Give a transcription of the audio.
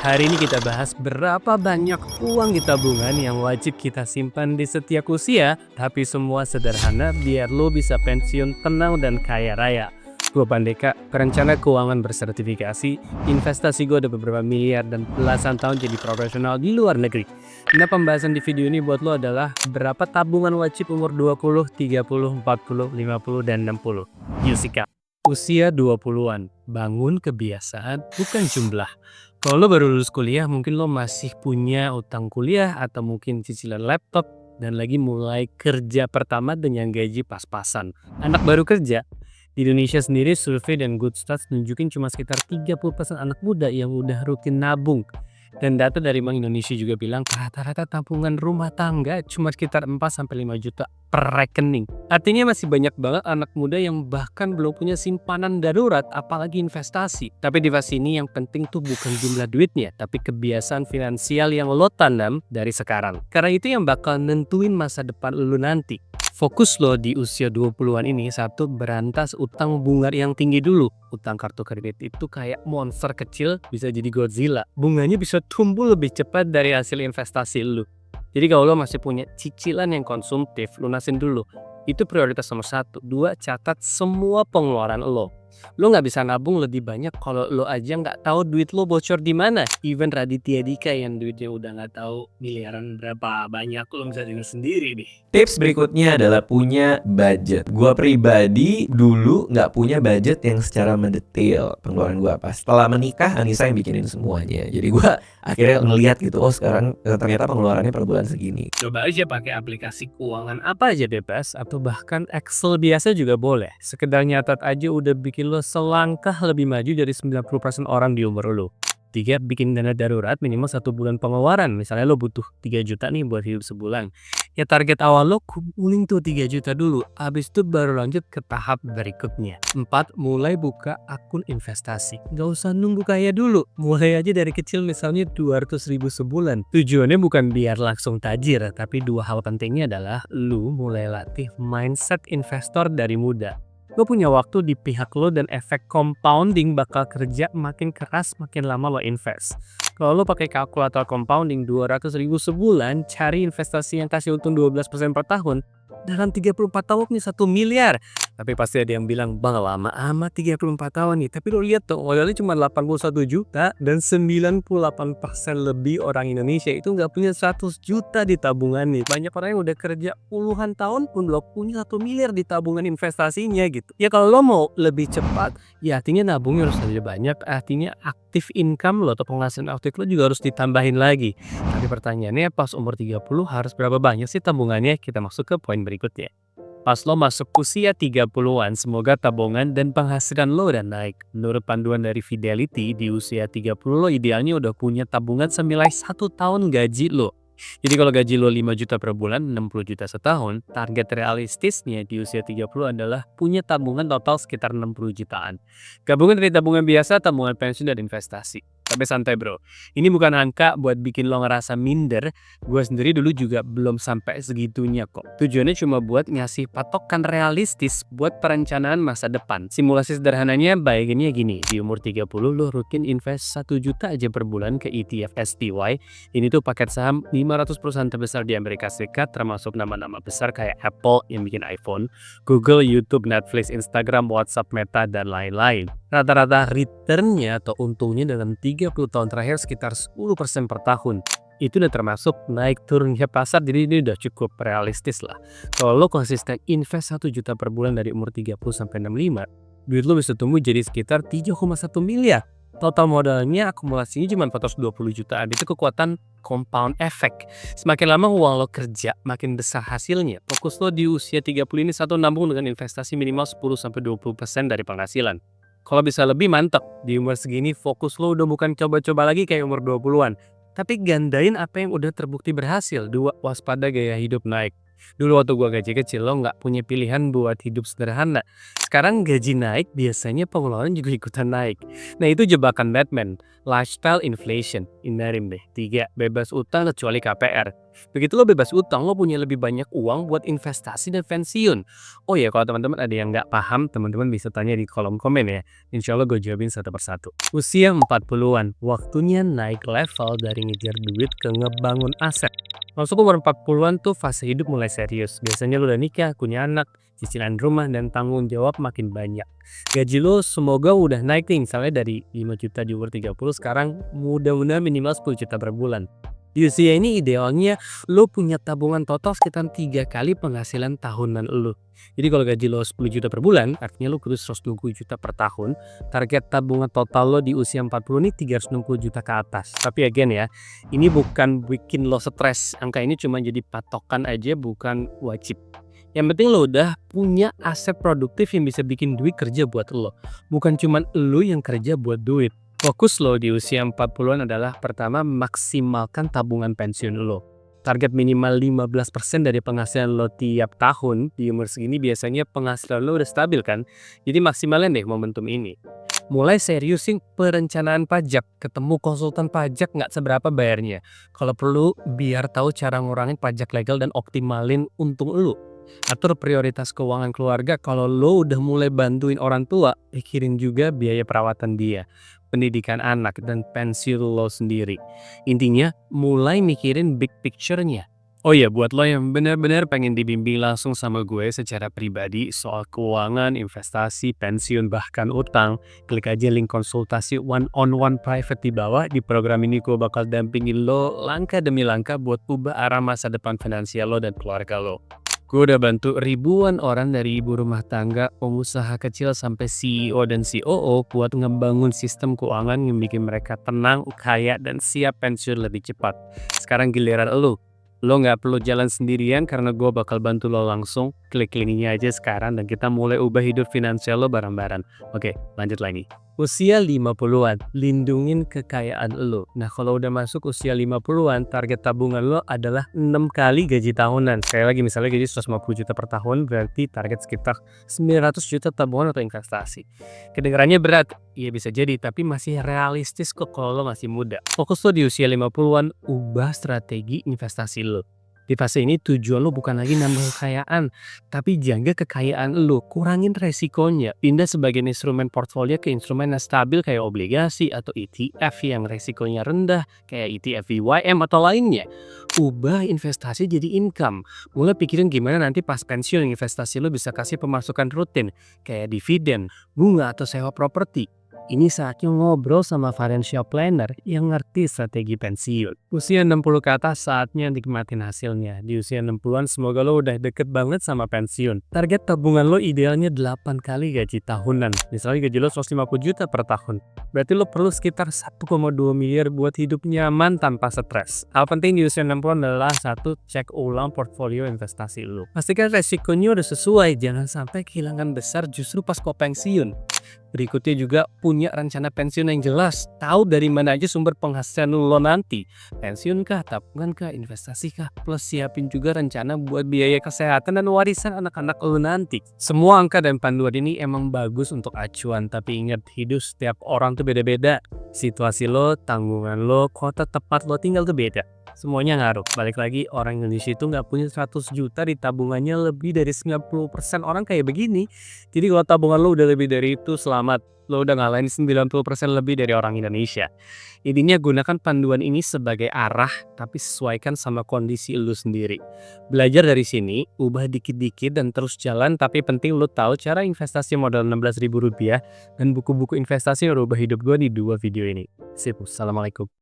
Hari ini kita bahas berapa banyak uang di tabungan yang wajib kita simpan di setiap usia, tapi semua sederhana biar lo bisa pensiun tenang dan kaya raya. Gue Pandeka, perencana keuangan bersertifikasi, investasi gue ada beberapa miliar dan belasan tahun jadi profesional di luar negeri. Nah, pembahasan di video ini buat lo adalah berapa tabungan wajib umur 20, 30, 40, 50, dan 60. Yuk sikat. Usia 20-an, bangun kebiasaan bukan jumlah. Kalau lo baru lulus kuliah, mungkin lo masih punya utang kuliah atau mungkin cicilan laptop dan lagi mulai kerja pertama dengan gaji pas-pasan. Anak baru kerja, di Indonesia sendiri survei dan Good Stats nunjukin cuma sekitar 30% anak muda yang udah rutin nabung. Dan data dari Bank Indonesia juga bilang rata-rata tabungan rumah tangga cuma sekitar 4-5 juta per rekening. Artinya masih banyak banget anak muda yang bahkan belum punya simpanan darurat apalagi investasi. Tapi di fase ini yang penting tuh bukan jumlah duitnya, tapi kebiasaan finansial yang lo tanam dari sekarang. Karena itu yang bakal nentuin masa depan lo nanti. Fokus lo di usia 20-an ini, satu, berantas utang bunga yang tinggi dulu. Utang kartu kredit itu kayak monster kecil bisa jadi Godzilla. Bunganya bisa tumbuh lebih cepat dari hasil investasi lo. Jadi kalau lo masih punya cicilan yang konsumtif, lunasin dulu. Itu prioritas nomor 1. 2, catat semua pengeluaran lo. Lo nggak bisa nabung lebih banyak kalau lo aja nggak tahu duit lo bocor di mana. Even Raditya Dika yang duitnya udah nggak tahu miliaran berapa banyak, lo bisa dengar sendiri nih. Tips berikutnya adalah punya budget. Gua pribadi dulu nggak punya budget yang secara mendetail pengeluaran gua apa. Setelah menikah, Anissa yang bikinin semuanya. Jadi gua akhirnya ngeliat gitu, oh sekarang ternyata pengeluarannya per bulan segini. Coba aja pakai aplikasi keuangan apa aja bebas atau bahkan Excel biasa juga boleh. Sekedar nyatat aja udah bikin lo selangkah lebih maju dari 90% orang di umur lo. 3, bikin dana darurat minimal 1 bulan pengeluaran. Misalnya lo butuh 3 juta nih buat hidup sebulan. Ya target awal lo kumpulin tuh 3 juta dulu. Habis itu baru lanjut ke tahap berikutnya. 4, mulai buka akun investasi. Gak usah nunggu kaya dulu. Mulai aja dari kecil, misalnya 200 ribu sebulan. Tujuannya bukan biar langsung tajir, tapi dua hal pentingnya adalah lo mulai latih mindset investor dari muda. Lo punya waktu di pihak lo dan efek compounding bakal kerja makin keras makin lama lo invest. Kalau lo pakai kalkulator compounding 200 ribu sebulan, cari investasi yang kasih untung 12% per tahun, dalam 34 tahun nih 1 miliar. Tapi pasti ada yang bilang, bang lama amat 34 tahun nih. Tapi lo lihat tuh, modalnya cuma 81 juta dan 98% lebih orang Indonesia itu nggak punya 100 juta di tabungan nih. Banyak orang yang udah kerja puluhan tahun pun belum punya 1 miliar di tabungan investasinya gitu. Ya kalau lo mau lebih cepat, ya artinya nabungnya harus lebih banyak. Artinya aktif income lo atau penghasilan aktif lo juga harus ditambahin lagi. Tapi pertanyaannya pas umur 30 harus berapa banyak sih tabungannya? Kita masuk ke poin berikutnya. Pas lo masuk usia 30-an, semoga tabungan dan penghasilan lo udah naik. Menurut panduan dari Fidelity, di usia 30 lo idealnya udah punya tabungan senilai 1 tahun gaji lo. Jadi kalau gaji lo 5 juta per bulan, 60 juta setahun, target realistisnya di usia 30 adalah punya tabungan total sekitar 60 jutaan. Gabungan dari tabungan biasa, tabungan pensiun, dan investasi. Tapi santai bro, ini bukan angka buat bikin lo ngerasa minder. Gue sendiri dulu juga belum sampai segitunya kok. Tujuannya cuma buat ngasih patokan realistis buat perencanaan masa depan. Simulasi sederhananya bayanginnya gini, di umur 30 lo rutin invest 1 juta aja per bulan ke ETF SPY. Ini tuh paket saham 500 perusahaan terbesar di Amerika Serikat, termasuk nama-nama besar kayak Apple yang bikin iPhone, Google, YouTube, Netflix, Instagram, WhatsApp, Meta, dan lain-lain. Rata-rata returnnya atau untungnya dalam 30 tahun terakhir sekitar 10% per tahun. Itu udah termasuk naik turunnya pasar, jadi ini udah cukup realistis lah. Kalau lo konsisten invest 1 juta per bulan dari umur 30 sampai 65, duit lo bisa tumbuh jadi sekitar 3,1 miliar. Total modalnya akumulasinya cuma 420 jutaan. Itu kekuatan compound effect. Semakin lama uang lo kerja, makin besar hasilnya. Fokus lo di usia 30 ini satu, nabung dengan investasi minimal 10-20% dari penghasilan. Kalau bisa lebih mantap, di umur segini fokus lo udah bukan coba-coba lagi kayak umur 20-an. Tapi gandain apa yang udah terbukti berhasil. 2, waspada gaya hidup naik. Dulu waktu gua gaji kecil, lo nggak punya pilihan buat hidup sederhana. sekarang gaji naik, biasanya pengeluaran juga ikutan naik. Nah, itu jebakan Batman. Lifestyle inflation. Hindarin deh. 3. Bebas utang kecuali KPR. Begitu lo bebas utang, lo punya lebih banyak uang buat investasi dan pensiun. Oh ya, kalau teman-teman ada yang nggak paham, teman-teman bisa tanya di kolom komen ya. Insya Allah gue jawabin satu persatu. Usia 40-an, waktunya naik level dari ngejar duit ke ngebangun aset. Masuk umur 40-an tuh fase hidup mulai serius. Biasanya lo udah nikah, punya anak, cicilan rumah, dan tanggung jawab makin banyak. Gaji lo semoga udah naik nih, misalnya dari 5 juta di umur 30, sekarang mudah-mudahan minimal 10 juta per bulan. Di usia ini idealnya lo punya tabungan total sekitar 3 kali penghasilan tahunan lo. Jadi kalau gaji lo 10 juta per bulan, artinya lo kudu 120 juta per tahun. Target tabungan total lo di usia 40 ini 360 juta ke atas. Tapi again ya, ini bukan bikin lo stres. Angka ini cuma jadi patokan aja, bukan wajib. Yang penting lo udah punya aset produktif yang bisa bikin duit kerja buat lo. Bukan cuma lo yang kerja buat duit. Fokus lo di usia 40-an adalah pertama, maksimalkan tabungan pensiun lo. Target minimal 15% dari penghasilan lo tiap tahun. Di umur segini biasanya penghasilan lo udah stabil kan? Jadi maksimalin deh momentum ini. Mulai seriusin perencanaan pajak. Ketemu konsultan pajak nggak seberapa bayarnya. Kalau perlu biar tahu cara ngurangin pajak legal dan optimalin untung lo. Atur prioritas keuangan keluarga. Kalau lo udah mulai bantuin orang tua, pikirin juga biaya perawatan dia, pendidikan anak, dan pensiun lo sendiri. Intinya, mulai mikirin big picture-nya. Oh ya, buat lo yang benar-benar pengen dibimbing langsung sama gue secara pribadi soal keuangan, investasi, pensiun, bahkan utang, klik aja link konsultasi one-on-one private di bawah. Di program ini gue bakal dampingin lo langkah demi langkah buat ubah arah masa depan finansial lo dan keluarga lo. Gue udah bantu ribuan orang dari ibu rumah tangga, pengusaha kecil sampai CEO dan COO buat ngebangun sistem keuangan yang bikin mereka tenang, kaya, dan siap pensiun lebih cepat. Sekarang giliran lo. Lo nggak perlu jalan sendirian karena gue bakal bantu lo langsung. Klik linknya aja sekarang dan kita mulai ubah hidup finansial lo bareng-bareng. Oke, lanjut lagi. Usia 50-an, lindungin kekayaan lo. Nah, kalau udah masuk usia 50-an, target tabungan lo adalah 6 kali gaji tahunan. Sekali lagi, misalnya gaji 150 juta per tahun, berarti target sekitar 900 juta tabungan atau investasi. Kedengarannya berat, iya bisa jadi, tapi masih realistis kok kalau lo masih muda. Fokus lo di usia 50-an, ubah strategi investasi lo. Di fase ini tujuan lo bukan lagi nambah kekayaan, tapi jaga kekayaan lo, kurangin resikonya. Pindah sebagian instrumen portfolio ke instrumen yang stabil kayak obligasi atau ETF yang resikonya rendah kayak ETF VYM atau lainnya. Ubah investasi jadi income. Mulai pikirin gimana nanti pas pensiun investasi lo bisa kasih pemasukan rutin kayak dividen, bunga, atau sewa properti. Ini saatnya ngobrol sama financial planner yang ngerti strategi pensiun. Usia 60 ke atas saatnya nikmatin hasilnya. Di usia 60-an semoga lo udah deket banget sama pensiun. Target tabungan lo idealnya 8 kali gaji tahunan. Misalnya gaji lo 150 juta per tahun. Berarti lo perlu sekitar 1,2 miliar buat hidup nyaman tanpa stres. Hal penting di usia 60-an adalah 1. Cek ulang portfolio investasi lo. Pastikan resikonya udah sesuai. Jangan sampai kehilangan besar justru pas kau pensiun. Berikutnya juga punya rencana pensiun yang jelas. Tahu dari mana aja sumber penghasilan lo nanti. Pensiun kah, tabungan kah, investasi kah. Plus siapin juga rencana buat biaya kesehatan dan warisan anak-anak lo nanti. Semua angka dan panduan ini emang bagus untuk acuan. Tapi ingat, hidup setiap orang tuh beda-beda. Situasi lo, tanggungan lo, kota tepat lo tinggal tuh beda. Semuanya ngaruh. Balik lagi, orang Indonesia itu nggak punya 100 juta di tabungannya. Lebih dari 90% orang kayak begini. Jadi kalau tabungan lo udah lebih dari itu, selamat. Lo udah ngalahin 90% lebih dari orang Indonesia. Intinya gunakan panduan ini sebagai arah, tapi sesuaikan sama kondisi lo sendiri. Belajar dari sini, ubah dikit-dikit dan terus jalan. Tapi penting lo tahu cara investasi modal Rp16.000 dan buku-buku investasi yang merubah hidup gue di 2 video ini. Sip, assalamualaikum.